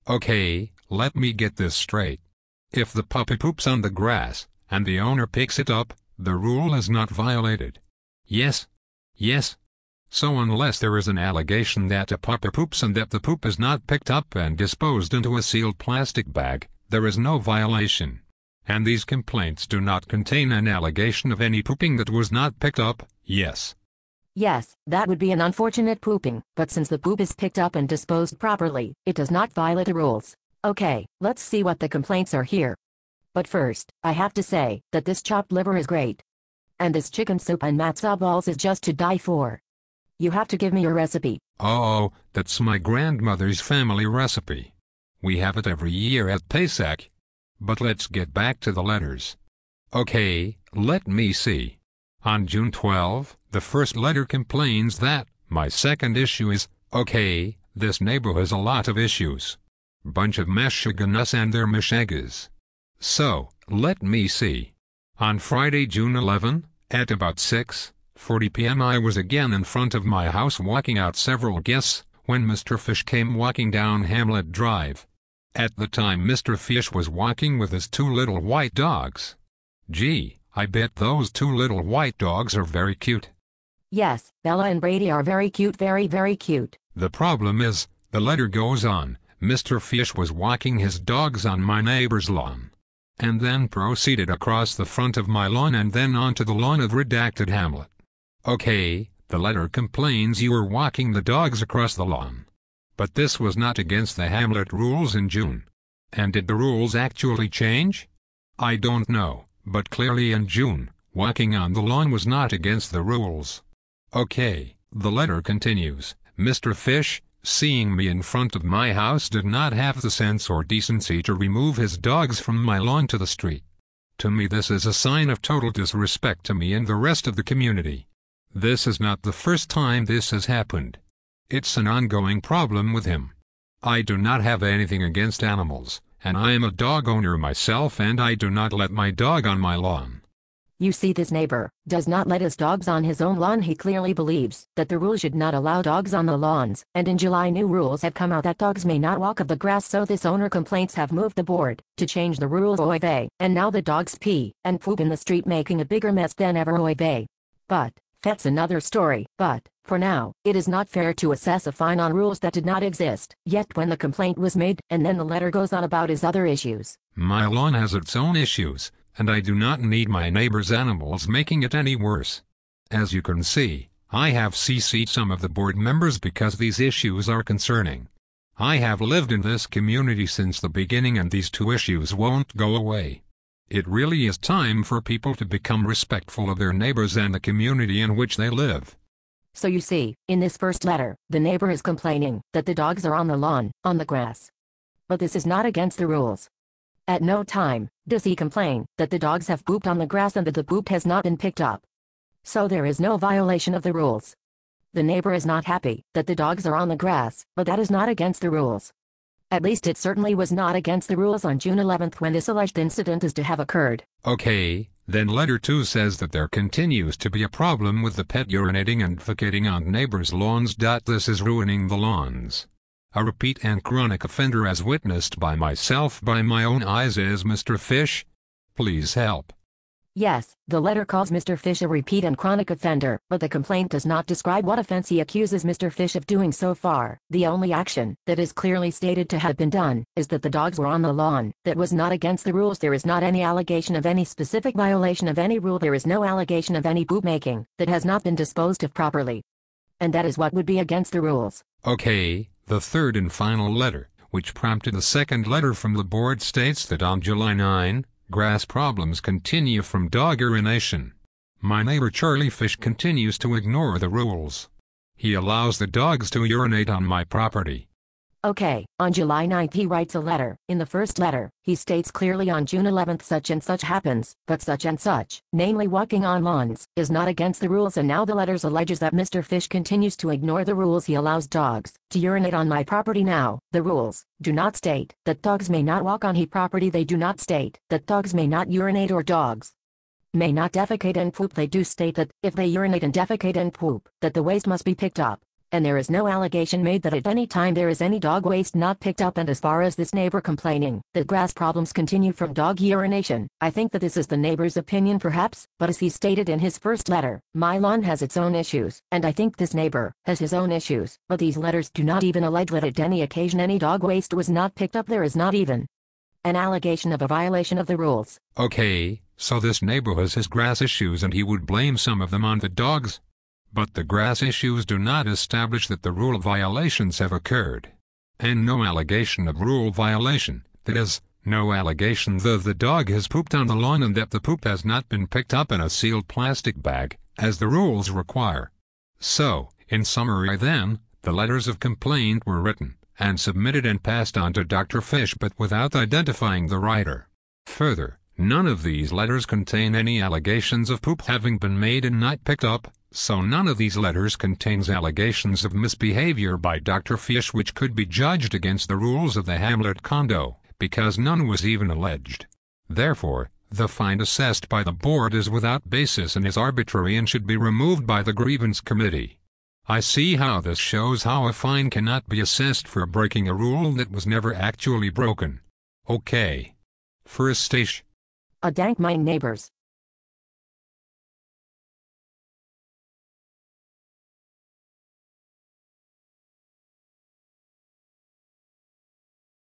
Okay, let me get this straight. If the puppy poops on the grass, and the owner picks it up, the rule is not violated. Yes? Yes? So unless there is an allegation that a puppy poops and that the poop is not picked up and disposed into a sealed plastic bag, there is no violation. And these complaints do not contain an allegation of any pooping that was not picked up, yes? Yes, that would be an unfortunate pooping, but since the poop is picked up and disposed properly, it does not violate the rules. Okay, let's see what the complaints are here. But first, I have to say that this chopped liver is great. And this chicken soup and matzo balls is just to die for. You have to give me your recipe. Oh, that's my grandmother's family recipe. We have it every year at Pesach. But let's get back to the letters. Okay, let me see. On June 12, the first letter complains that, my second issue is, okay, this neighbor has a lot of issues. Bunch of Meshuggahs and their Meshuggahs. So, let me see. On Friday, June 11, at about 6:40 p.m. I was again in front of my house walking out several guests, when Mr. Fish came walking down Hamlet Drive. At the time Mr. Fish was walking with his two little white dogs. Gee, I bet those two little white dogs are very cute. Yes, Bella and Brady are very cute, very, very cute. The problem is, the letter goes on, Mr. Fish was walking his dogs on my neighbor's lawn. And then proceeded across the front of my lawn and then onto the lawn of redacted Hamlet. Okay, the letter complains you were walking the dogs across the lawn. But this was not against the Hamlet rules in June. And did the rules actually change? I don't know, but clearly in June, walking on the lawn was not against the rules. Okay, the letter continues, Mr. Fish, seeing me in front of my house did not have the sense or decency to remove his dogs from my lawn to the street. To me this is a sign of total disrespect to me and the rest of the community. This is not the first time this has happened. It's an ongoing problem with him. I do not have anything against animals, and I am a dog owner myself and I do not let my dog on my lawn. You see, this neighbor does not let his dogs on his own lawn. He clearly believes that the rule should not allow dogs on the lawns, and in July new rules have come out that dogs may not walk of the grass, so this owner complaints have moved the board to change the rules, oy vey, and now the dogs pee and poop in the street, making a bigger mess than ever, oy vey. But that's another story. But for now, it is not fair to assess a fine on rules that did not exist yet when the complaint was made, and then the letter goes on about his other issues. My lawn has its own issues, and I do not need my neighbor's animals making it any worse. As you can see, I have CC'd some of the board members because these issues are concerning. I have lived in this community since the beginning and these two issues won't go away. It really is time for people to become respectful of their neighbors and the community in which they live. So you see, in this first letter, the neighbor is complaining that the dogs are on the lawn, on the grass. But this is not against the rules. At no time does he complain that the dogs have pooped on the grass and that the poop has not been picked up. So there is no violation of the rules. The neighbor is not happy that the dogs are on the grass, but that is not against the rules. At least it certainly was not against the rules on June 11th when this alleged incident is to have occurred. Okay, then letter 2 says that there continues to be a problem with the pet urinating and defecating on neighbors' lawns. This is ruining the lawns. A repeat and chronic offender as witnessed by myself by my own eyes is Mr. Fish. Please help. Yes, the letter calls Mr. Fish a repeat and chronic offender, but the complaint does not describe what offense he accuses Mr. Fish of doing so far. The only action that is clearly stated to have been done is that the dogs were on the lawn. That was not against the rules. There is not any allegation of any specific violation of any rule. There is no allegation of any poop making that has not been disposed of properly. And that is what would be against the rules. Okay, the third and final letter, which prompted the second letter from the board, states that on July 9, grass problems continue from dog urination. My neighbor Charlie Fish continues to ignore the rules. He allows the dogs to urinate on my property. Okay, on July 9th he writes a letter. In the first letter, he states clearly on June 11th such and such happens, but such and such, namely walking on lawns, is not against the rules, and now the letters alleges that Mr. Fish continues to ignore the rules. He allows dogs to urinate on my property. Now, the rules do not state that dogs may not walk on his property. They do not state that dogs may not urinate or dogs may not defecate and poop. They do state that, if they urinate and defecate and poop, that the waste must be picked up. and there is no allegation made that at any time there is any dog waste not picked up. And as far as this neighbor complaining that grass problems continue from dog urination, I think that this is the neighbor's opinion perhaps, but as he stated in his first letter, my lawn has its own issues, and I think this neighbor has his own issues, but these letters do not even allege that at any occasion any dog waste was not picked up. There is not even an allegation of a violation of the rules. Okay, so this neighbor has his grass issues and he would blame some of them on the dogs? But the grass issues do not establish that the rule violations have occurred. And no allegation of rule violation, that is, no allegation that the dog has pooped on the lawn and that the poop has not been picked up in a sealed plastic bag, as the rules require. So, in summary then, the letters of complaint were written and submitted and passed on to Dr. Fish but without identifying the writer. Further, none of these letters contain any allegations of poop having been made and not picked up, so none of these letters contains allegations of misbehavior by Dr. Fish which could be judged against the rules of the Hamlet condo, because none was even alleged. Therefore, the fine assessed by the board is without basis and is arbitrary and should be removed by the grievance committee. I see how this shows how a fine cannot be assessed for breaking a rule that was never actually broken. Okay. For Staysh. A dank mine neighbors.